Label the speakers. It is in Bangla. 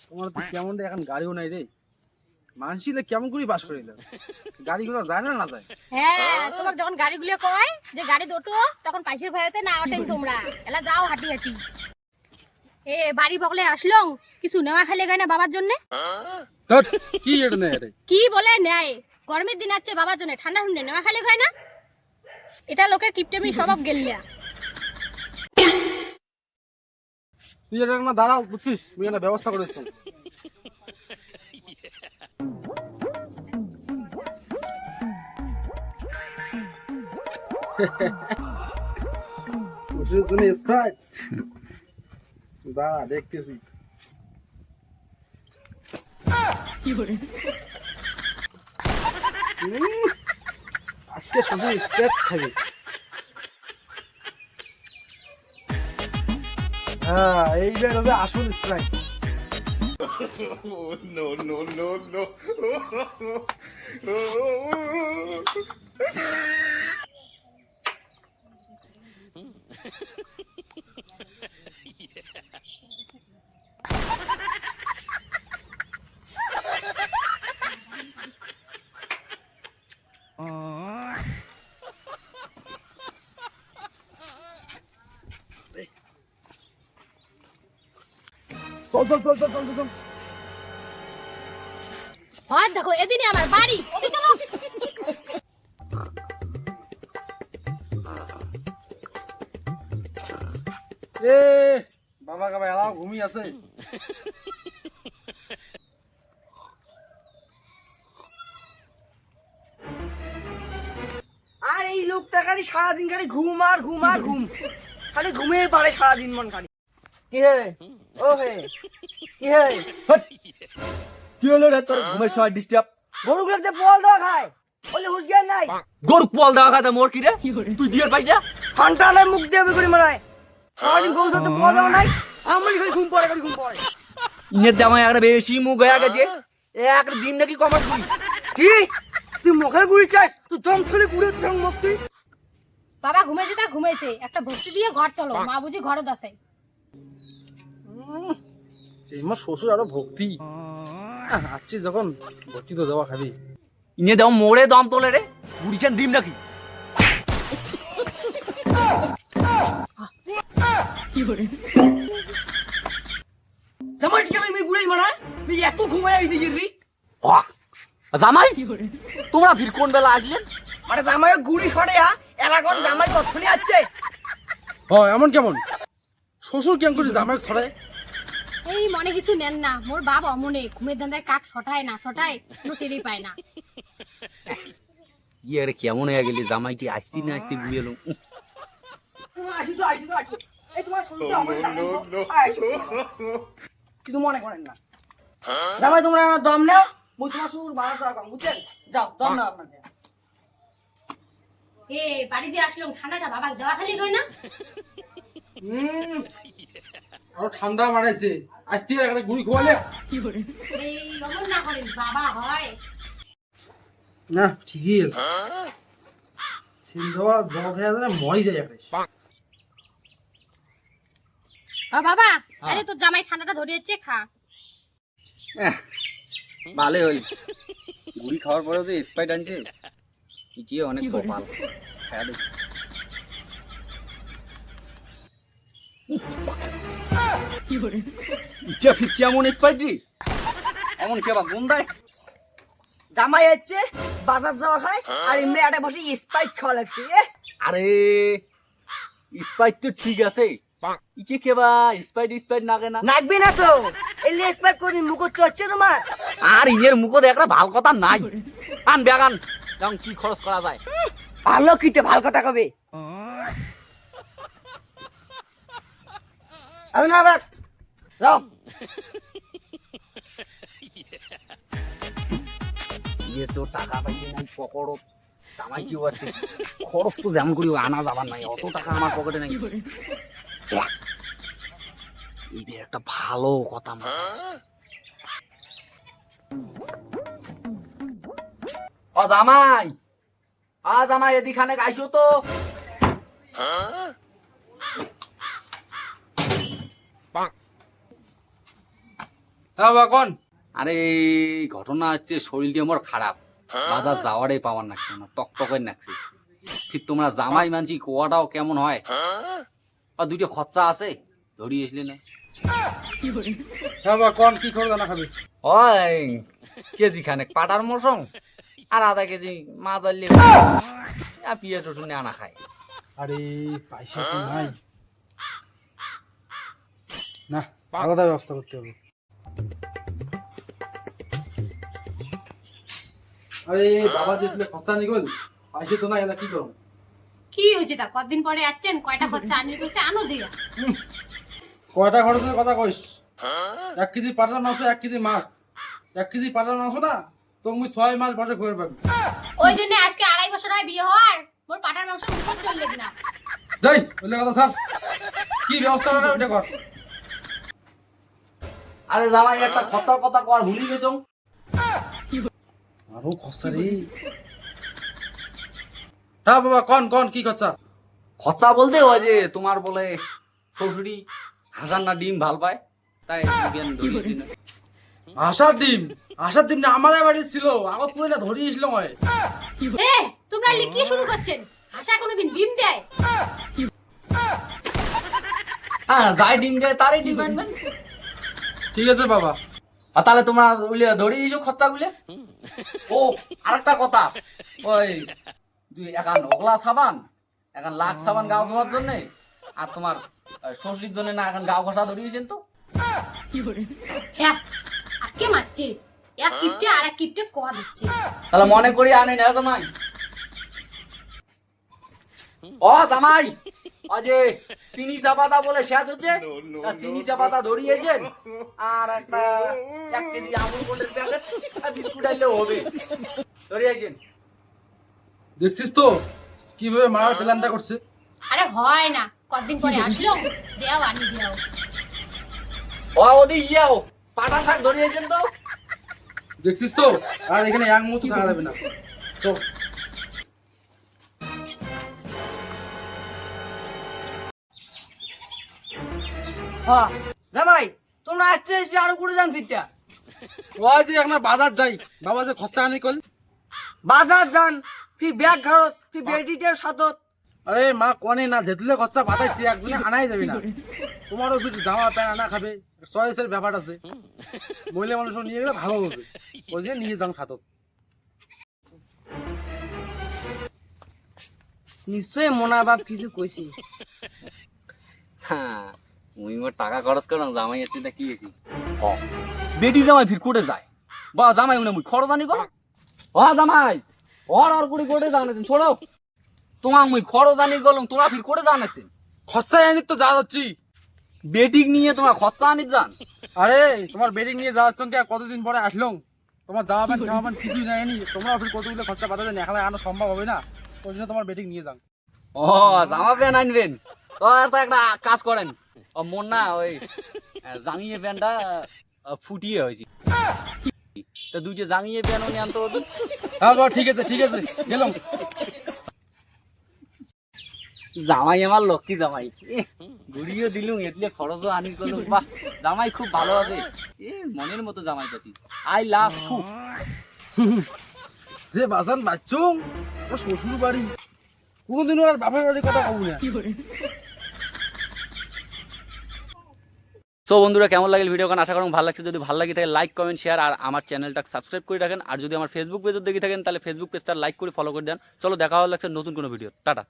Speaker 1: তোমার তো কেমন এখন গাড়িও নাই রে, মানসিলে কেমন করে বাস করিল, গাড়িগুলো যায় না যায়।
Speaker 2: হ্যাঁ, তোমার যখন গাড়িগুলো কয় যে গাড়ি দোটো তখন পাইসের ভয়তে না ওঠেন তোমরা, এলা যাও হাঁটি হাঁটি। এ বাড়ি বকলে আসলো কিছু নেওয়া খালে গায় না বাবার জন্য।
Speaker 1: কি এটা নেই রে,
Speaker 2: কি বলে নেয়, গরমের দিন আছে বাবার জন্য, ঠান্ডা ঠান্ডা নেওয়া খালে গায় না। এটা লোকের কিপটেমি স্বভাব গেলিয়া।
Speaker 1: তুই এটা না দাঁড়াও, বুঝছিস তুই একটা ব্যবস্থা করে দিচ্ছ। দাঁড়া দেখতেছি। আজকে শুধু স্প্রাইট খাবি। হ্যাঁ, এইবার হবে আসল Sprite.
Speaker 3: No, no, no, no.
Speaker 1: চল চল চল চল চল চল।
Speaker 2: হয় দেখো এদিনই আমার বাড়ি, ওকে চলো।
Speaker 1: এ বাবা কাবা এলাও ঘুমিয়ে আছে।
Speaker 4: আর এই লোকটা খালি সারাদিন খালি ঘুম আর ঘুম আর ঘুম, খালি ঘুমিয়ে পারে সারাদিন মন খালি। কি হে ও হে কি হে,
Speaker 5: কি হলো রে তোর ঘুমের সময় ডিস্টার্ব?
Speaker 4: গরুগুলোকে বল দেওয়া খায়, বলে হুশ জ্ঞান নাই।
Speaker 5: গরু পোয়াল দেওয়া খাতে মোর কি রে, তুই বিয়ের পাই যা।
Speaker 4: ঠান্ডা নাই মুখ দিয়ে করে মারায়, সারাদিন গরু সাথে বল দেওয়া নাই, আমি খালি ঘুম পড়ে খালি ঘুম পড়ে।
Speaker 5: ইনের জামাই একটা বেশি মুখ হয়ে গেছে, এক দিন নাকি কমাস তুই।
Speaker 4: কি তুই মুখে গুড়ি চাস, তুই দম ফেলে গুড়ে তুই মুখ তুই।
Speaker 2: বাবা ঘুমেছে তা ঘুমেছে, একটা ভক্তি দিয়ে ঘর চলো, মা বুঝি ঘরত আছে।
Speaker 1: আমার শ্বশুর আরো ভক্তি আচ্ছি, যখন ভক্তি তো দেওয়া খাবি।
Speaker 5: ইনে দেও মোড়ে দম তোলে রে, গুড়িছেন ডিম নাকি?
Speaker 4: জামাই কি আমি গুড়াই মারায়, তুই এত ঘুমায় আইছিস রে।
Speaker 5: জামাই তোমরা ফির কোন বেলা আসলেন?
Speaker 4: মানে জামাই গুড়ি সরেয়া এলাকার জামাই কতক্ষণই আসছে।
Speaker 1: হয় এমন কেমন শ্বশুর কেমন করে জামাই ছড়ায়?
Speaker 2: এই মনে কিছু নেন না, মোর বাপ অমনে ঘুমের দান্দায় কাক ছটায় না ছটায় কোনো টেরই পায় না।
Speaker 5: ইয়ে রে কেমন হয়ে গেলি, জামাইটি আসতি না আসতি বুঝে এলো।
Speaker 4: তুমি আসি তো আসি তো আসি, এই তোমার শুনতে আমার কিছু মনে করেন না। জামাই তোমরা আমার দম নাও, মুই তোমার শ্বশুর বাড়া যাওয়া কম, বুঝছেন? যাও দম নাও আপনাদের।
Speaker 2: এ বাড়ি যে আসলাম ঠান্ডাটা বাবা দেওয়া খালি গয় না।
Speaker 1: আরো ঠান্ডা মারাইছে, আজ থেকে একটা গুড়ি খোয়ালে।
Speaker 2: এই অমন না করেন, বাবা হয়।
Speaker 1: না ঠিকই আছে, সিন্ধুয়া জল খেয়ে যায় মরি যায় একটা।
Speaker 2: ও বাবা, আরে তোর জামাই ঠান্ডাটা ধরিয়েছে, খা।
Speaker 5: ভালোই হইল, গুড়ি খাওয়ার পরে তো স্প্রাইট আনছে, কি অনেক কপাল। খায়া দেখ। ইচ্ছা ফির কেমন স্প্রাইট রে, এমন কেবা গন্ধায়।
Speaker 4: জামাই হচ্ছে বাজার যাওয়া খায় আর এমনি একটা বসে স্পাইট খাওয়া লাগছে।
Speaker 5: আরে স্প্রাইট তো ঠিক আছে, ইকে কেবা স্প্রাইট স্প্রাইট নাগে না।
Speaker 4: নাকবি না তো, এলে স্পাইট করে মুখ চড়ছে তোমার।
Speaker 5: আর ইনের মুখত একটা ভাল কথা নাই, আন বেগান যেমন কি খরচ করা যায়।
Speaker 4: ভালো কিতে ভাল কথা কবে আরে না বাক যাও।
Speaker 5: ইয়ে তো টাকা পাইতে নাই পকড়ত, জামাই কেউ আছে, খরচ তো যেমন করি আনা যাবার নাই, অত টাকা আমার পকেটে নাই। এইবার একটা ভালো কথা মনে আসছে। ও জামাই, আজ আমার এদিখানে আইসো তো।
Speaker 1: হ্যাঁ বাবা কোন?
Speaker 5: আরে এই ঘটনা হচ্ছে শরীরটি আমার খারাপ, বাজার যাওয়ারই পাওয়ার নাকছে না, টকটকের নাকছে। ঠিক তোমরা জামাই মানছি কোয়াটাও কেমন হয়, আর দুইটা খরচা আছে ধরিয়ে এসলে না।
Speaker 1: হ্যাঁ বাবা কোন, কি খবর জানা খাবে?
Speaker 5: ওই কেজি খানেক পাটার মৌসুম আর আধা কেজি মাছ আনলে পেঁয়াজ রসুন আনা খায়।
Speaker 1: আরে পয়সা তো নাই, না আলাদা ব্যবস্থা করতে হবে। আরে বাবা যেগুলো খরচা নিগল, পয়সা তো নাই, এটা কি করব?
Speaker 2: কি হয়েছে তা? কতদিন পরে যাচ্ছেন, কয়টা খরচা আনিয়ে কইছে আনো জিয়া।
Speaker 1: কয়টা খরচের কথা কইস? 1 কেজি পাটার মাংস, 1 কেজি মাছ। 1 কেজি পাটার মাংস না তুমি 6 মাস বাটে করে পাবি।
Speaker 2: ওই জন্য আজকে 2.5 বছর হয় বিয়ে হওয়ার, মোর পাটার মাংস মুখত চললেক না।
Speaker 1: যাই বলে কথা স্যার, কি ব্যবস্থা করে ওটা কর।
Speaker 5: আরে জামাই একটা খরচার কথা কর ভুলি গেছ।
Speaker 1: আরো খরচা রে। হ্যাঁ বাবা কোন কোন, কি খরচা?
Speaker 5: খরচা বলতে ওই যে তোমার বলে শ্বশুরি হাসান না ডিম ভাল পায়, তাই বিজ্ঞান ধরিয়ে দিল।
Speaker 1: আশার ডিম? আশার ডিম না আমার বাড়ি ছিল, আগত পয়লা ধরিয়ে এসলাম হয়।
Speaker 2: এ তোমরা লিখি শুরু করছেন, হাসা কোনোদিন ডিম দেয়?
Speaker 5: হ্যাঁ যাই ডিম দেয় তারই ডিম আনবেন।
Speaker 1: ঠিক আছে বাবা।
Speaker 5: আর তাহলে তোমরা ধরিয়ে দিয়েছো খরচা গুলে। ও আরেকটা কথা, ওই দুই এখন ওগলা সাবান, এখন লাখ সাবান গাও ধোয়ার জন্য, আর তোমার শ্বশুরির জন্য না এখন গাও ঘষা ধরিয়েছেন তো।
Speaker 2: হ্যাঁ আজকে মারছে, এক কিপটে আর এক কিপটে কোয়া দিচ্ছে।
Speaker 5: তাহলে মনে করি আনে না জামাই। ও জামাই ও যে চিনি চাপাতা বলে শেষ হচ্ছে, তা চিনি চাপাতা ধরিয়েছেন, আর একটা 1 কেজি আমুল গোল্ডের প্যাকেট আর বিস্কুট আনলেও হবে, ধরিয়েছেন।
Speaker 1: দেখছিস তো কিভাবে মারার প্ল্যানটা করছে?
Speaker 2: আরে হয় না, কতদিন পরে আসলো, দেও আনি দেও।
Speaker 5: ও ওদি ইয়াও পাটা শাক ধরিয়েছেন তো।
Speaker 1: দেখছিস তো, আর এখানে এক মুহূর্ত থাকা যাবে না। চল।
Speaker 4: হ্যাঁ জামাই, তোমরা আসতে আসবে আরো করে যান ফিরটা।
Speaker 1: ওই যে এখন বাজার যাই, বাবা যে খরচা আনি কল।
Speaker 4: বাজার যান, ফি ব্যাগ ঘাড়ত, ফি বেডিটের সাথত।
Speaker 1: আরে মা কনে না যেতুলে খরচা বাতাইছি, একজনে আনাই যাবে না। তোমারও ফির জামা প্যান্ট আনা খাবে, চয়েসের ব্যাপার আছে। মহিলা মানুষ নিয়ে গেলে ভালো হবে, ওই জন্য নিয়ে যান খাতক।
Speaker 4: নিশ্চয়ই মোনা বাপ কিছু কইছি।
Speaker 5: হ্যাঁ মুই মোর টাকা খরচ করলাম, জামাই আছে তা কি হয়েছি। হ বেটি জামাই ফির কোটে যায়, বা জামাই উনি মুই খরচ আনি কর। হ জামাই আর কুড়ি কোটে জানাছেন, ছোড়ো তোমার মুই খরচ আনি গেলাম, তোমরা ফির কোটে জানাছেন।
Speaker 1: খরচাই আনি তো যা যাচ্ছি।
Speaker 5: বেটিক নিয়ে তোমার খরচা আনি যান।
Speaker 1: আরে তোমার বেডিং নিয়ে যাওয়ার সঙ্গে কতদিন পরে আসলো, তোমার জামা প্যান্ট জামা প্যান্ট কিছুই নেয়নি, তোমরা ফির কতগুলো খরচা বাতা দেন, এখানে আনা সম্ভব হবে না। ওই জন্য তোমার বেডিং নিয়ে যান।
Speaker 5: ও জামা প্যান্ট আনবেন, তো একটা কাজ করেন, ও মোর না ওই জাঙিয়ে প্যান্টটা ফুটিয়ে হয়েছে, তো দুইটা জাঙিয়ে প্যান্ট নিয়ে আনতে হবে।
Speaker 1: হ্যাঁ বাবা ঠিক আছে ঠিক আছে, গেলাম।
Speaker 5: জামাই আমার লক্ষ্মী জামাই, ঘুরিয়ে দিলুম এতলে খরচও আনি করলুম। বাহ জামাই খুব ভালো আছে, মনের মতো জামাই পাচ্ছি। আই লাভ খুব।
Speaker 1: যে বাজান বাচ্চুং ওর শ্বশুর বাড়ি, কোনদিনও আর বাপের বাড়ির কথা কব না।
Speaker 5: সো বন্ধুরা কেমন লাগলো ভিডিও, আশা করুন ভালো লাগছে। যদি ভালো লাগে তাহলে লাইক কমেন্ট শেয়ার, আর আমার চ্যানেলটা সাবস্ক্রাইব করে রাখেন। আর যদি আমার ফেসবুক পেজে দেখে থাকেন তাহলে ফেসবুক পেজটা লাইক করে ফলো করে দেন। চলো দেখা হলো লাগছে নতুন কোনো ভিডিও, টাটা।